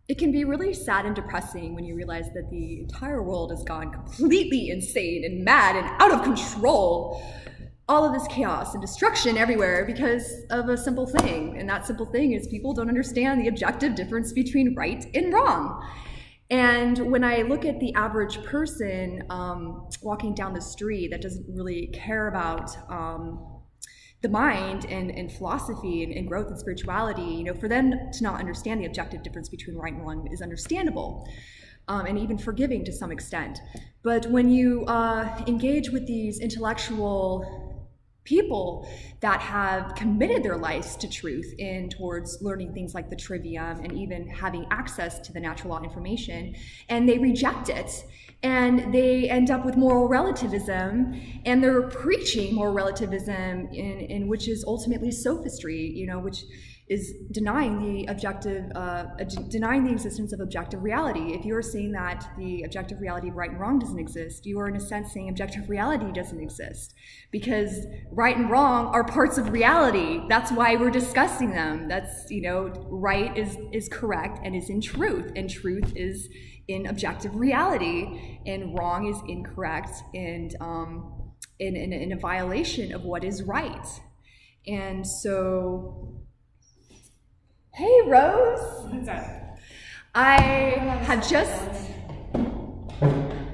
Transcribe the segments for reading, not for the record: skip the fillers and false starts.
It can be really sad and depressing when you realize that the entire world has gone completely insane and mad and out of control. All of this chaos and destruction everywhere because of a simple thing. And that simple thing is people don't understand the objective difference between right and wrong. And when I look at the average person walking down the street that doesn't really care about the mind and philosophy and growth and spirituality, for them to not understand the objective difference between right and wrong is understandable and even forgiving to some extent. But when you engage with these intellectual people that have committed their lives to truth and towards learning things like the trivium and even having access to the natural law information, and they reject it, and they end up with moral relativism, and they're preaching moral relativism in which is ultimately sophistry, which is denying the existence of objective reality. If you're saying that the objective reality of right and wrong doesn't exist, you are in a sense saying objective reality doesn't exist, because right and wrong are parts of reality. That's why we're discussing them. That's, right is correct and is in truth, and truth is in objective reality, and wrong is incorrect and in a violation of what is right. And so, hey, Rose. What's up?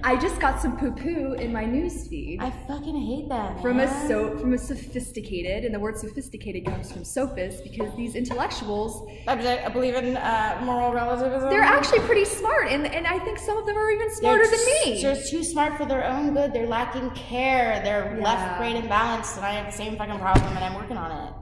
I just got some poo-poo in my news feed. I fucking hate that, from man. a sophisticated, and the word sophisticated comes from sophist, because these intellectuals, I believe in moral relativism. they're actually pretty smart, and I think some of them are even smarter than me. They're too smart for their own good. They're lacking care. They're left, right, and balanced, and I have the same fucking problem, and I'm working on it.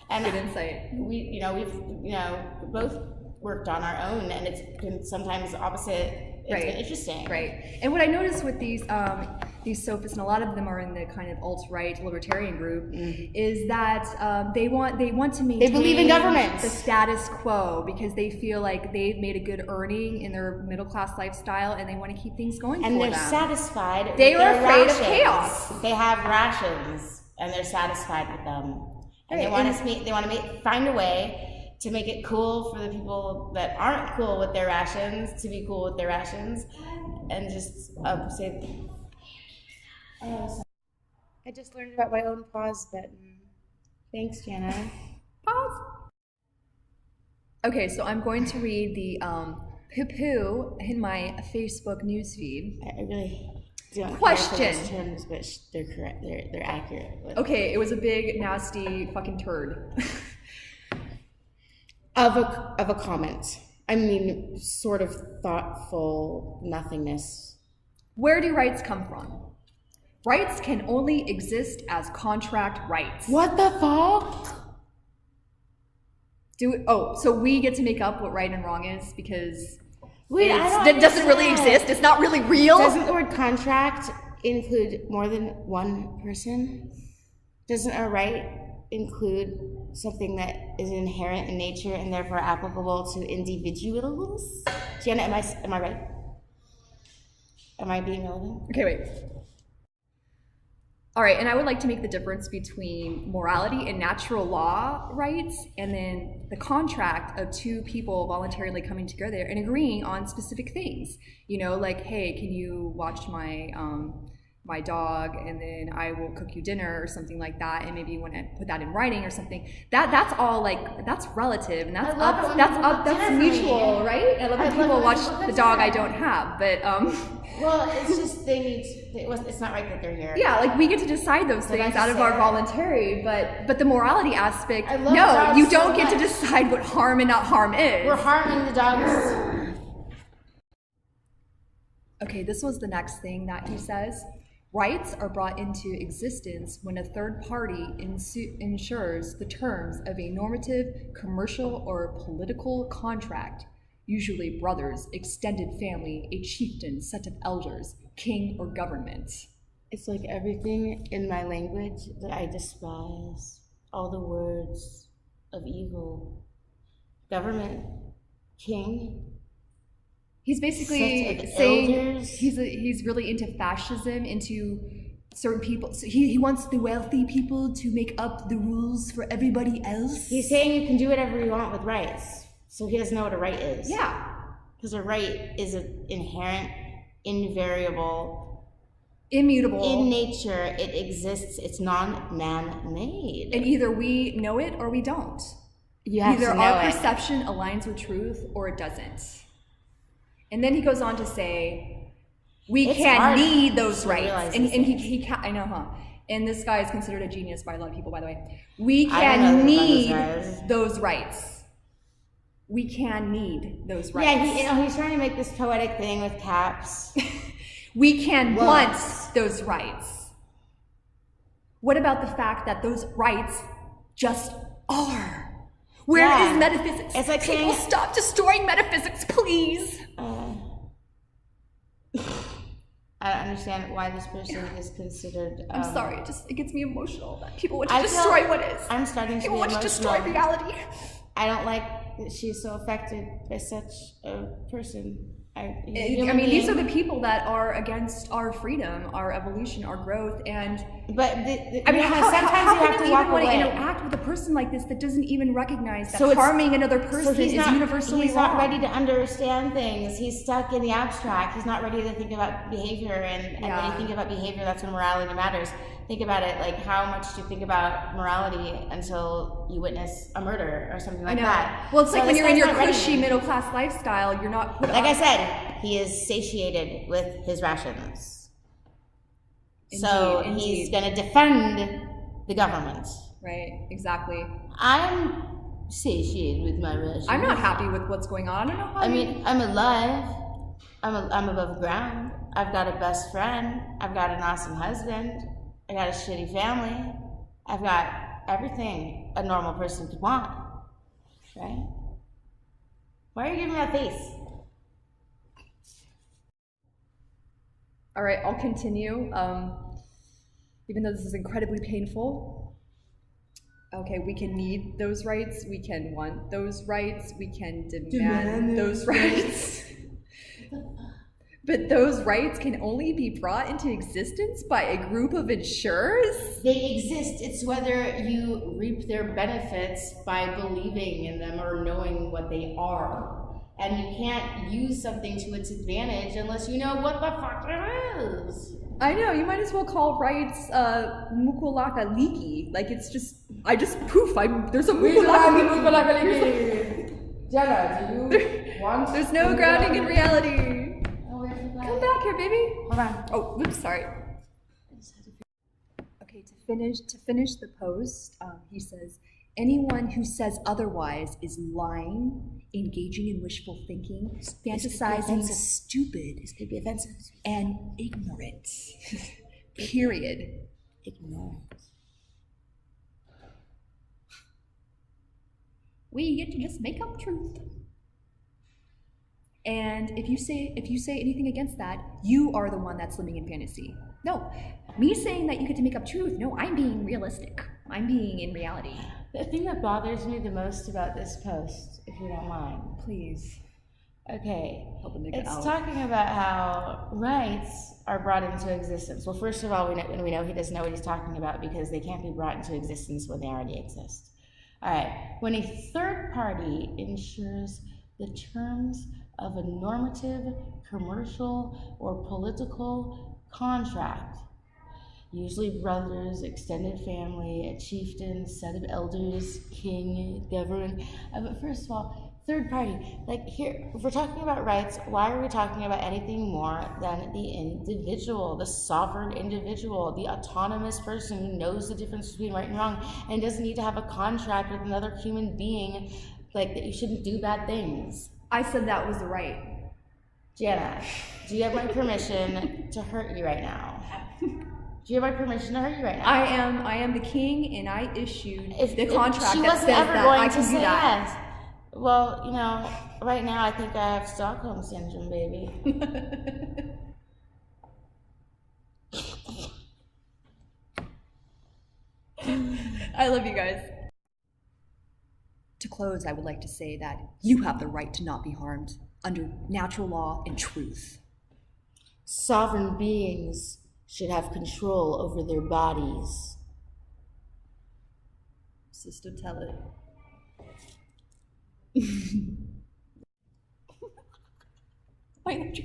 And good insight. We've both worked on our own, and it's been sometimes opposite. It's been interesting. Right. And what I noticed with these sophists, and a lot of them are in the kind of alt-right libertarian group, is that they want to maintain, they believe in government, the status quo, because they feel like they've made a good earning in their middle-class lifestyle, and they want to keep things going and for they're them. satisfied. They with are their afraid rations. of chaos. They have rations, and they're satisfied with them. And they want to find a way to make it cool for the people that aren't cool with their rations to be cool with their rations, and just say. I just learned about my own pause button. Thanks, Jana. Pause. Okay, so I'm going to read the poo-poo in my Facebook newsfeed. I really don't question. care for those terms, but they're correct. They're accurate. Okay, it was a big, nasty fucking turd. Of a comment. I mean, sort of thoughtful nothingness. Where do rights come from? Rights can only exist as contract rights. What the fuck? So we get to make up what right and wrong is because it doesn't really exist? It's not really real? Doesn't the word contract include more than one person? Doesn't a right include something that is inherent in nature and therefore applicable to individuals? Gianna, am I right? Am I being relevant? Okay, wait. All right, and I would like to make the difference between morality and natural law rights, and then the contract of two people voluntarily coming together and agreeing on specific things. Like, hey, can you watch my dog, and then I will cook you dinner or something like that, and maybe you want to put that in writing or something. That's all that's relative, and that's mutual, right? I love when people watch the dog I don't have, but well, it's just it's not right that they're here. Yeah, like we get to decide those things out of our voluntary, but the morality aspect, no, you don't get to decide what harm and not harm is. We're harming the dogs. Okay, this was the next thing that he says. Rights are brought into existence when a third party ensures the terms of a normative, commercial, or political contract, usually brothers, extended family, a chieftain, set of elders, king, or government. It's like everything in my language that I despise. All the words of evil. Government, king. He's basically saying he's really into fascism, into certain people. So he wants the wealthy people to make up the rules for everybody else. He's saying you can do whatever you want with rights. So he doesn't know what a right is. Yeah. Because a right is an inherent, invariable, immutable. In nature, it exists. It's non-man-made. And either we know it or we don't. You have either to know our it. perception aligns with truth or it doesn't. And then he goes on to say, we can't need those rights. And he can't, I know, huh? And this guy is considered a genius by a lot of people, by the way. We can need those rights. We can need those rights. Yeah, he's trying to make this poetic thing with caps. We can want those rights. What about the fact that those rights just are? Where is metaphysics? It's like people stop destroying metaphysics, please. I don't understand why this person is considered. I'm sorry, it gets me emotional that people want to destroy what is. I'm starting to people be want to destroy reality. I don't like that she's so affected by such a person. These are the people that are against our freedom, our evolution, our growth, and sometimes you have to walk away. Want to interact with a person like this that doesn't even recognize that harming another person is universally wrong. He's not ready to understand things. He's stuck in the abstract. He's not ready to think about behavior, and when you think about behavior, that's when morality matters. Think about it, like how much do you think about morality until you witness a murder or something like that? Well, it's like when you're in your cushy middle-class lifestyle, you're not put like I said, he is satiated with his rations. Indeed. He's going to defend the government. Right, exactly. I'm satiated with my rations. I'm not happy with what's going on. I don't know how I'm alive. I'm above ground. I've got a best friend. I've got an awesome husband. I got a shitty family. I've got everything a normal person could want, right? Why are you giving me that face? All right, I'll continue. Even though this is incredibly painful. Okay, we can need those rights. We can want those rights. We can demand those rights. But those rights can only be brought into existence by a group of insurers? They exist. It's whether you reap their benefits by believing in them or knowing what they are. And you can't use something to its advantage unless you know what the fuck it is. I know, you might as well call rights mukulaka leaky. Like it's just, there's a mukulaka leaky. Jenna, do you want? There's no grounding in reality. Come back here, baby. Hold on. Oh, oops, sorry. Okay, to finish the post, he says, anyone who says otherwise is lying, engaging in wishful thinking, fantasizing, stupid, and ignorant. Period. Ignorant. We get to just make up truth. And if you say anything against that, you are the one that's living in fantasy. No, me saying that you get to make up truth, no, I'm being realistic. I'm being in reality. The thing that bothers me the most about this post, if you don't mind. Please. Okay, it's talking about how rights are brought into existence. Well, first of all, we know he doesn't know what he's talking about because they can't be brought into existence when they already exist. All right, when a third party ensures the terms of a normative, commercial, or political contract, usually brothers, extended family, a chieftain, set of elders, king, government. But first of all, third party. Like here, if we're talking about rights, why are we talking about anything more than the individual, the sovereign individual, the autonomous person who knows the difference between right and wrong and doesn't need to have a contract with another human being, like that you shouldn't do bad things? I said that was the right. Jana, do you have my permission to hurt you right now? Do you have my permission to hurt you right now? I am the king, and I issued the contract she that wasn't says ever that going I to can say do that. yes. Well, you know, right now I think I have Stockholm syndrome, baby. I love you guys. To close, I would like to say that you have the right to not be harmed under natural law and truth. Sovereign beings should have control over their bodies. Sister, tell it. Wait, let you